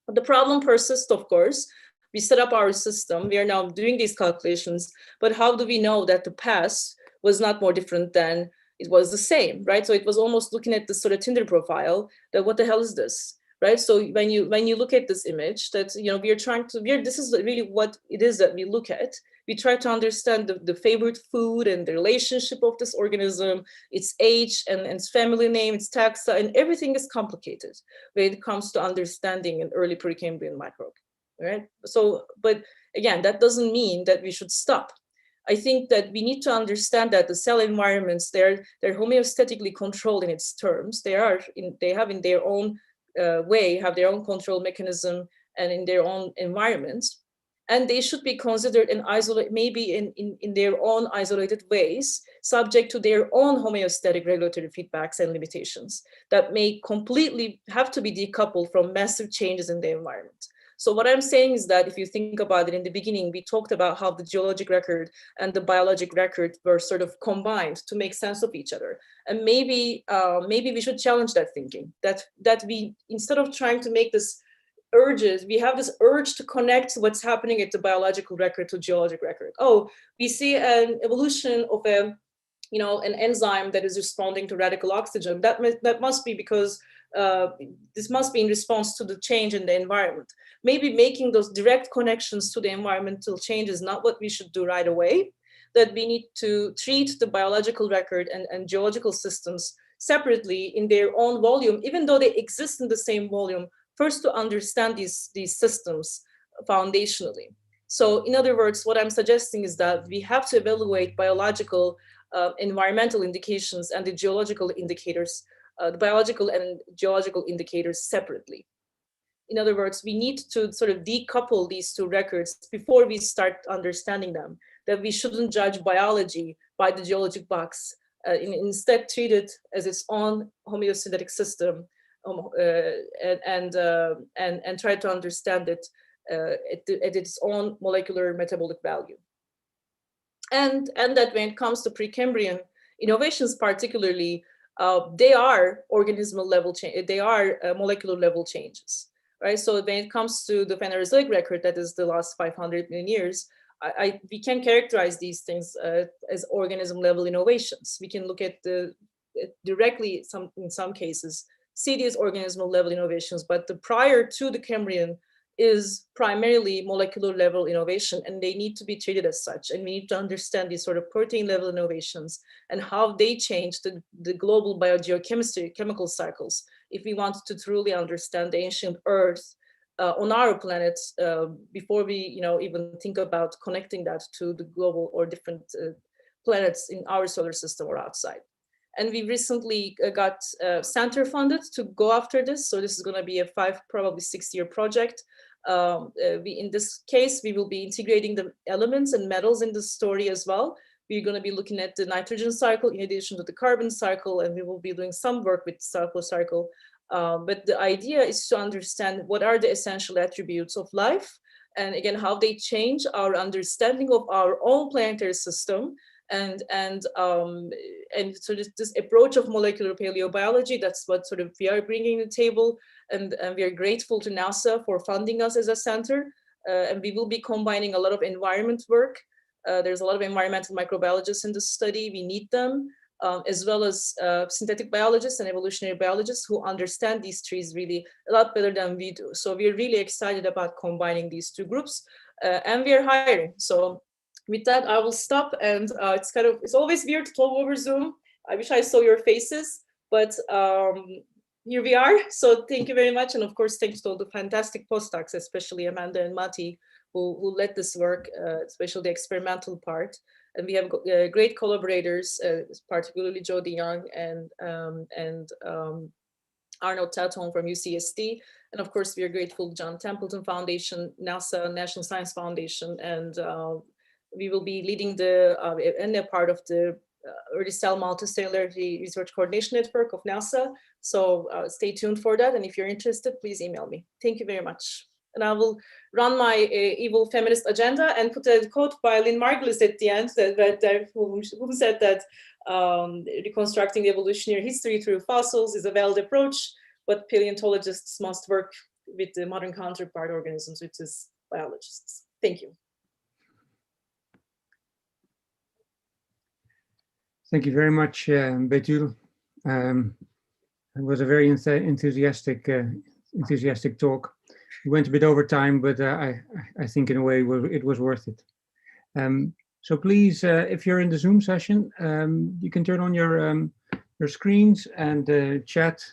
But the problem persists, of course. We set up our system, we are now doing these calculations, but how do we know that the past was not more different than it was the same, right? So it was almost looking at this sort of Tinder profile, that what the hell is this, right? So when you look at this image, that, you know, this is really what it is that we look at. We try to understand the favorite food and the relationship of this organism, its age and its family name, its taxa, and everything is complicated when it comes to understanding an early Precambrian microbe. Right. So, but again, that doesn't mean that we should stop. I think that we need to understand that the cell environments, they're homeostatically controlled in its terms. They have in their own way, have their own control mechanism and in their own environments. And they should be considered and isolated, maybe in their own isolated ways, subject to their own homeostatic regulatory feedbacks and limitations that may completely have to be decoupled from massive changes in the environment. So what I'm saying is that if you think about it, in the beginning, we talked about how the geologic record and the biologic record were sort of combined to make sense of each other. And maybe we should challenge that thinking, that we, instead of trying to make this urges, we have this urge to connect what's happening at the biological record to geologic record. Oh, we see an evolution of an enzyme that is responding to radical oxygen. That must be because this must be in response to the change in the environment. Maybe making those direct connections to the environmental change is not what we should do right away, that we need to treat the biological record and geological systems separately in their own volume, even though they exist in the same volume, first to understand these systems foundationally. So in other words, what I'm suggesting is that we have to evaluate biological environmental indications and the geological indicators, the biological and geological indicators separately. In other words, we need to sort of decouple these two records before we start understanding them, that we shouldn't judge biology by the geologic box, instead treat it as its own homeostatic system, and try to understand it at its own molecular metabolic value. And that when it comes to Precambrian innovations particularly, they are organismal level change, they are molecular level changes, right? So when it comes to the Phanerozoic record, that is the last 500 million years, we can characterize these things as organism level innovations. We can look at directly in some cases, see these organismal level innovations, but the prior to the Cambrian is primarily molecular level innovation, and they need to be treated as such. And we need to understand these sort of protein level innovations and how they change the global biogeochemistry, chemical cycles, if we want to truly understand the ancient Earth on our planet before we even think about connecting that to the global or different planets in our solar system or outside. And we recently got center funded to go after this. So this is going to be a 5, probably 6-year project. In this case, we will be integrating the elements and metals in the story as well. We're going to be looking at the nitrogen cycle in addition to the carbon cycle, and we will be doing some work with the sulfur cycle. But the idea is to understand what are the essential attributes of life, and again, how they change our understanding of our own planetary system. And so this approach of molecular paleobiology, that's what sort of we are bringing to the table, and we are grateful to NASA for funding us as a center, and we will be combining a lot of environment work. There's a lot of environmental microbiologists in this study, we need them, as well as synthetic biologists and evolutionary biologists who understand these trees really a lot better than we do. So we're really excited about combining these two groups, and we are hiring. So with that, I will stop. And it's always weird to talk over Zoom. I wish I saw your faces, but here we are. So thank you very much. And of course, thanks to all the fantastic postdocs, especially Amanda and Mati, who led this work, especially the experimental part. And we have great collaborators, particularly Jody Young and Arnold Taton from UCSD. And of course, we are grateful to John Templeton Foundation, NASA, National Science Foundation, and we will be leading and a part of the Early Cell Multicellularity Research Coordination Network of NASA. So stay tuned for that. And if you're interested, please email me. Thank you very much. And I will run my evil feminist agenda and put a quote by Lynn Margulis at the end who said that reconstructing the evolutionary history through fossils is a valid approach, but paleontologists must work with the modern counterpart organisms, which is biologists. Thank you. Thank you very much, Betül. It was a very enthusiastic talk. We went a bit over time, but I think in a way it was worth it. So please, if you're in the Zoom session, you can turn on your screens and chat,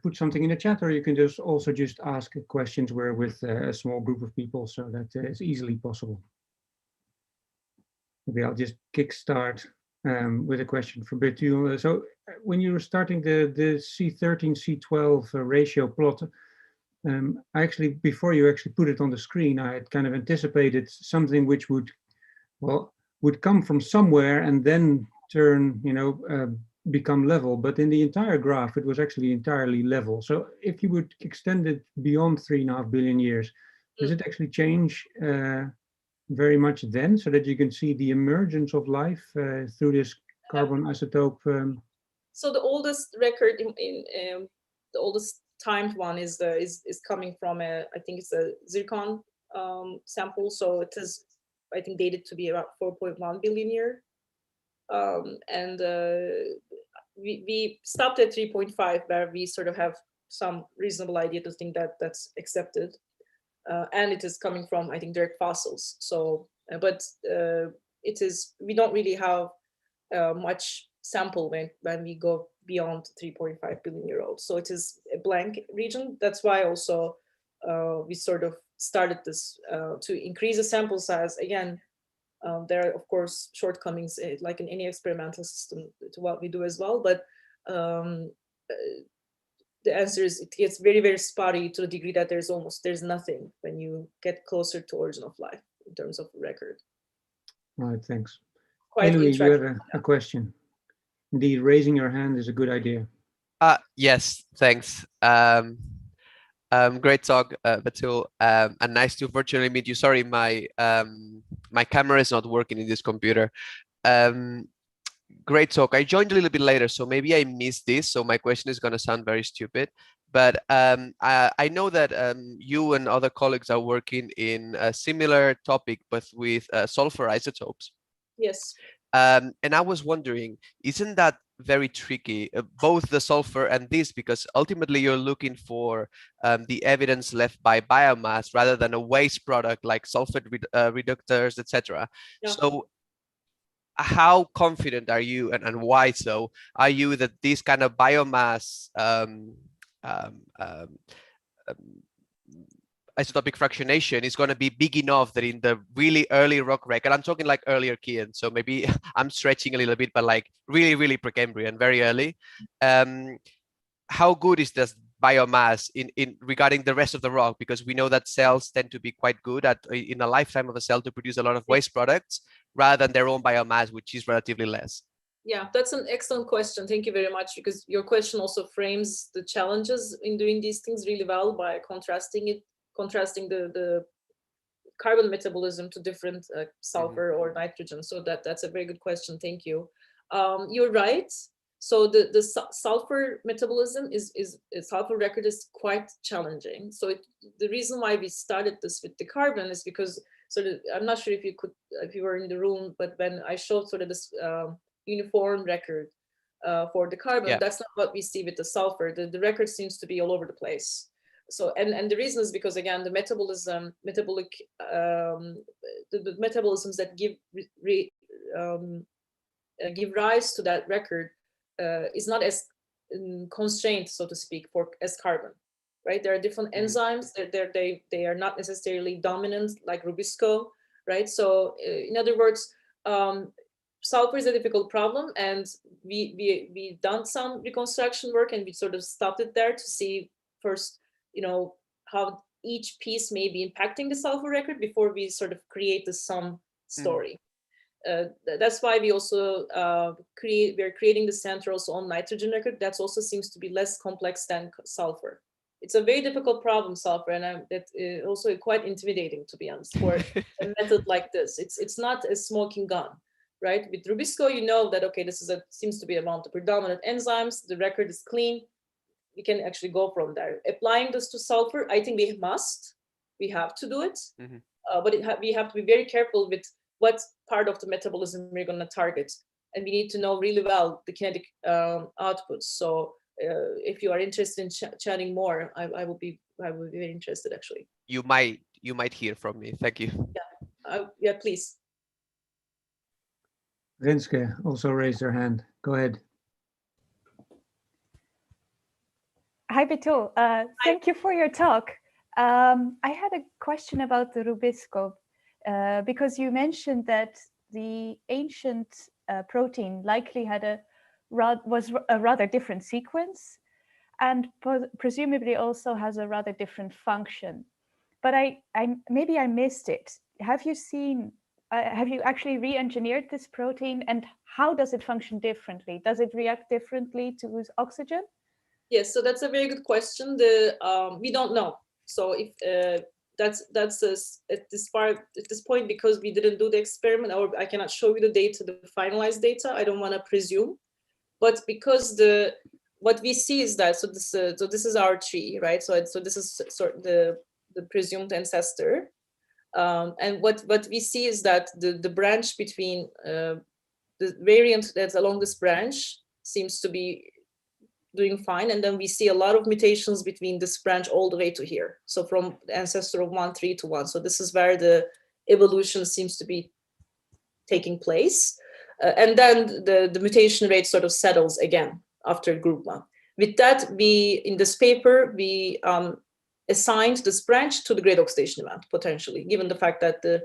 put something in the chat, or you can also just ask questions. We're with a small group of people, so that is easily possible. Maybe I'll just kickstart with a question for Betül. So when you were starting the C13, C12 ratio plot, I actually, before you actually put it on the screen, I had kind of anticipated something which would come from somewhere and then turn, become level. But in the entire graph, it was actually entirely level. So if you would extend it beyond 3.5 billion years, does it actually change very much then, so that you can see the emergence of life through this carbon isotope? So the oldest record in the oldest timed one is coming from I think it's a zircon sample. So it is, I think, dated to be about 4.1 billion year. And we stopped at 3.5, where we sort of have some reasonable idea to think that that's accepted. And it is coming from, I think, direct fossils. So, but we don't really have much sample when we go beyond 3.5 billion year old. So it is a blank region. That's why also we sort of started this to increase the sample size. Again, there are, of course, shortcomings, like in any experimental system, to what we do as well. But the answer is it gets very, very spotty to the degree that there's nothing when you get closer to origin of life in terms of record. All right, thanks. Quite Louis, you have a question. Indeed, raising your hand is a good idea. Yes, thanks. Great talk, Betül, and nice to virtually meet you. Sorry, my camera is not working in this computer. Great talk. I joined a little bit later, so maybe I missed this. So my question is going to sound very stupid, but I know that you and other colleagues are working in a similar topic, but with sulfur isotopes. Yes. And I was wondering, isn't that very tricky, both the sulfur and this, because ultimately you're looking for the evidence left by biomass rather than a waste product like sulfate reductors, etc. Yeah. So how confident are you, and why so, are you that this kind of biomass isotopic fractionation is going to be big enough that in the really early rock record, I'm talking like earlier Archean, so maybe I'm stretching a little bit, but like really, really Precambrian, very early. How good is this biomass in regarding the rest of the rock? Because we know that cells tend to be quite good at, in a lifetime of a cell, to produce a lot of waste products rather than their own biomass, which is relatively less. Yeah, that's an excellent question. Thank you very much, because your question also frames the challenges in doing these things really well by contrasting the carbon metabolism to different sulfur or nitrogen. So that's a very good question. Thank you. You're right. So the sulfur metabolism sulfur record is quite challenging. So the reason why we started this with the carbon is because I'm not sure if you were in the room, but when I showed sort of this uniform record for the carbon, yeah, that's not what we see with the sulfur. The record seems to be all over the place. So, and the reason is because, again, the metabolisms that give rise to that record is not as constrained, so to speak, as carbon, right? There are different enzymes. They are not necessarily dominant like Rubisco, right? So in other words, sulfur is a difficult problem, and we done some reconstruction work, and we sort of stopped it there to see first, how each piece may be impacting the sulfur record before we sort of create the sum story. That's why we also we're creating the center also on nitrogen record. That also seems to be less complex than sulfur. It's a very difficult problem, sulfur, and that also quite intimidating, to be honest, for a method like this. It's not a smoking gun, right? With Rubisco, you know that, okay, this seems to be among the predominant enzymes. The record is clean. We can actually go from there. Applying this to sulfur, I think we have to do it, but we have to be very careful with what part of the metabolism we're going to target, and we need to know really well the kinetic outputs. So if you are interested in chatting more, I would be very interested, actually. You might hear from me. Thank you. Yeah, please. Renske also raised her hand. Go ahead. Hi, Betül. Thank you for your talk. I had a question about the Rubisco, because you mentioned that the ancient protein likely had was a rather different sequence, and presumably also has a rather different function. But maybe I missed it. Have you actually re-engineered this protein, and how does it function differently? Does it react differently to oxygen? Yes, so that's a very good question. We don't know. So if that's at this point, because we didn't do the experiment, or I cannot show you the data, the finalized data. I don't want to presume, but because what we see is that so this is our tree, right? So this is sort of the presumed ancestor, and what we see is that the branch between the variant that's along this branch seems to be doing fine, and then we see a lot of mutations between this branch all the way to here. So from the ancestor of 1,3 to 1. So this is where the evolution seems to be taking place, and then the mutation rate sort of settles again after group 1. With that, in this paper we assigned this branch to the great oxidation event, potentially, given the fact that the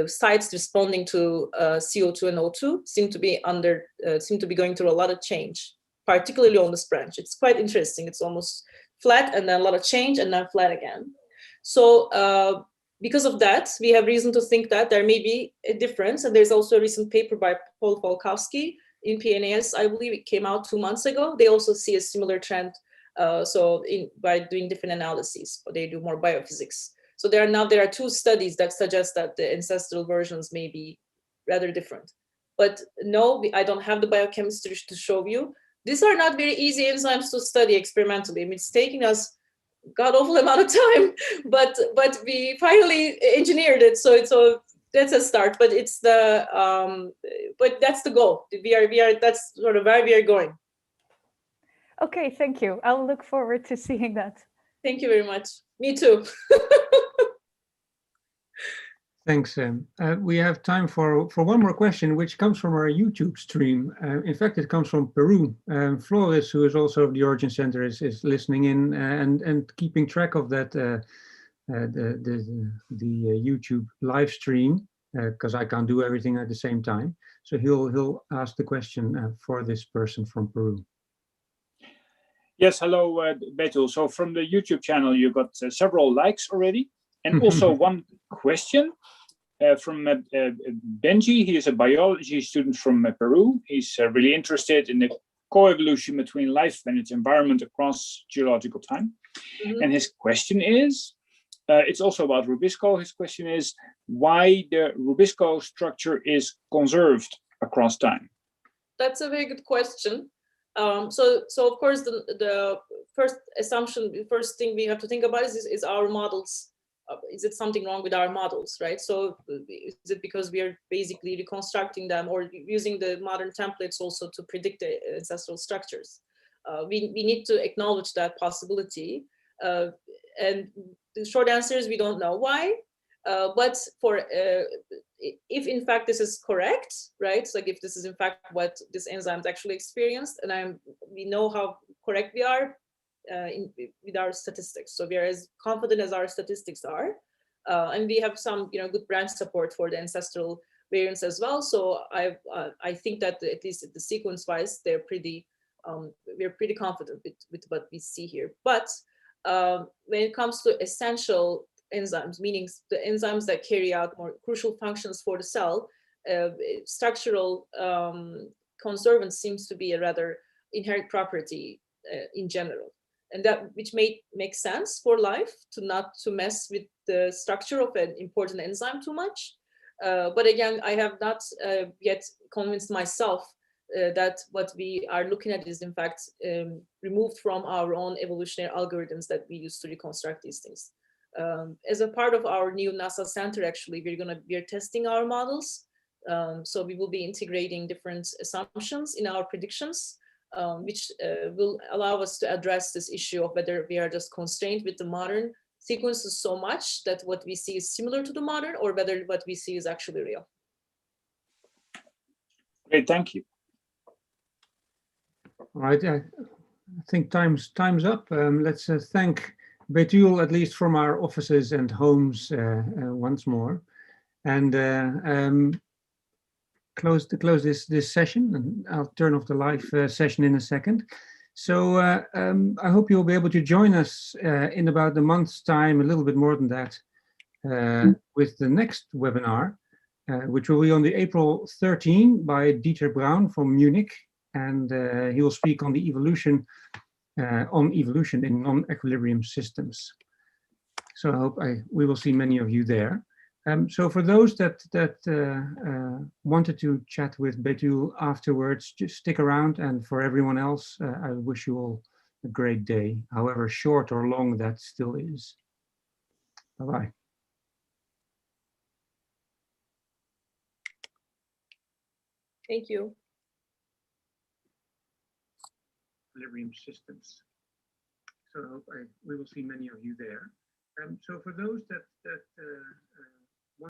sites responding to CO2 and O2 seem to be going through a lot of change, particularly on this branch. It's quite interesting. It's almost flat, and then a lot of change, and then flat again. So because of that, we have reason to think that there may be a difference. And there's also a recent paper by Paul Folkowski in PNAS, I believe it came out 2 months ago. They also see a similar trend. By doing different analyses, or they do more biophysics. So there are 2 studies that suggest that the ancestral versions may be rather different. But no, I don't have the biochemistry to show you. These are not very easy enzymes to study experimentally. I mean, it's taking us god-awful amount of time, but we finally engineered it. So that's a start. But it's but that's the goal. That's sort of where we are going. Okay, thank you. I'll look forward to seeing that. Thank you very much. Me too. Thanks. We have time for one more question, which comes from our YouTube stream. In fact, it comes from Peru. Flores, who is also of the Origin Center, is listening in and keeping track of that the YouTube live stream, because I can't do everything at the same time. So he'll ask the question for this person from Peru. Yes, hello, Betül. So from the YouTube channel, you got several likes already, and also one question from Benji. He is a biology student from Peru. He's really interested in the coevolution between life and its environment across geological time. And his question is, it's also about Rubisco. His question is why the Rubisco structure is conserved across time. That's a very good question. So of course, the first assumption, the first thing we have to think about is our models. Is it something wrong with our models, right? So is it because we are basically reconstructing them, or using the modern templates also to predict the ancestral structures? We need to acknowledge that possibility. And the short answer is we don't know why. But for if in fact this is correct, right? So like if this is in fact what this enzymes actually experienced, and we know how correct we are with our statistics. So we are as confident as our statistics are, and we have some good branch support for the ancestral variants as well. So I think that at least the sequence wise, they're pretty we're pretty confident with what we see here. But when it comes to essential enzymes, meaning the enzymes that carry out more crucial functions for the cell, structural conservance seems to be a rather inherent property in general, and that which makes sense for life to not to mess with the structure of an important enzyme too much. But again, I have not yet convinced myself that what we are looking at is in fact removed from our own evolutionary algorithms that we use to reconstruct these things. As a part of our new NASA center, actually, we're testing our models. So we will be integrating different assumptions in our predictions, which will allow us to address this issue of whether we are just constrained with the modern sequences so much that what we see is similar to the modern, or whether what we see is actually real. Great, thank you. All right, I think time's up. Let's thank Betül, at least from our offices and homes, once more, and close this session. And I'll turn off the live session in a second. So I hope you'll be able to join us in about a month's time, a little bit more than that, with the next webinar, which will be on the April 13 by Dieter Braun from Munich. And he will speak on the evolution in non-equilibrium systems. So I hope we will see many of you there. So for those that wanted to chat with Betül afterwards, just stick around. And for everyone else, I wish you all a great day, however short or long that still is. Bye-bye. Thank you. Equilibrium systems. So I hope we will see many of you there. So for those that